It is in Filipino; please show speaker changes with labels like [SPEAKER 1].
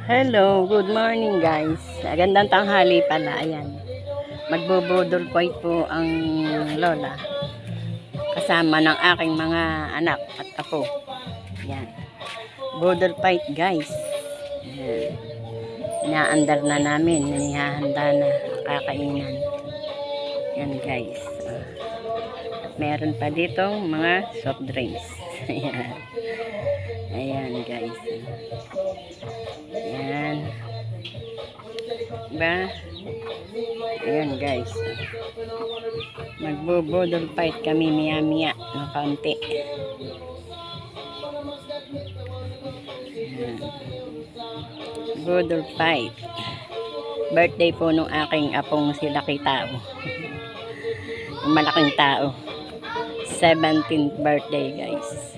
[SPEAKER 1] Hello, good morning guys. Gandang tanghali pala, ayan. Magbubudol fight po ang lola. Kasama ng aking mga anak at apo. Ayan. Budol fight guys. Ayan. Inaandar na namin, nanihahanda na kakainan. Ayan guys. Meron pa ditong mga soft drinks. Ayan. Ayan guys. Ayan. Diba? Ayan guys. Magbubudol fight kami miya-miya ng kaunti. Ayan. Budol fight. Birthday po nung aking apong si Laki Tao. Yung malaking tao. 17th birthday guys.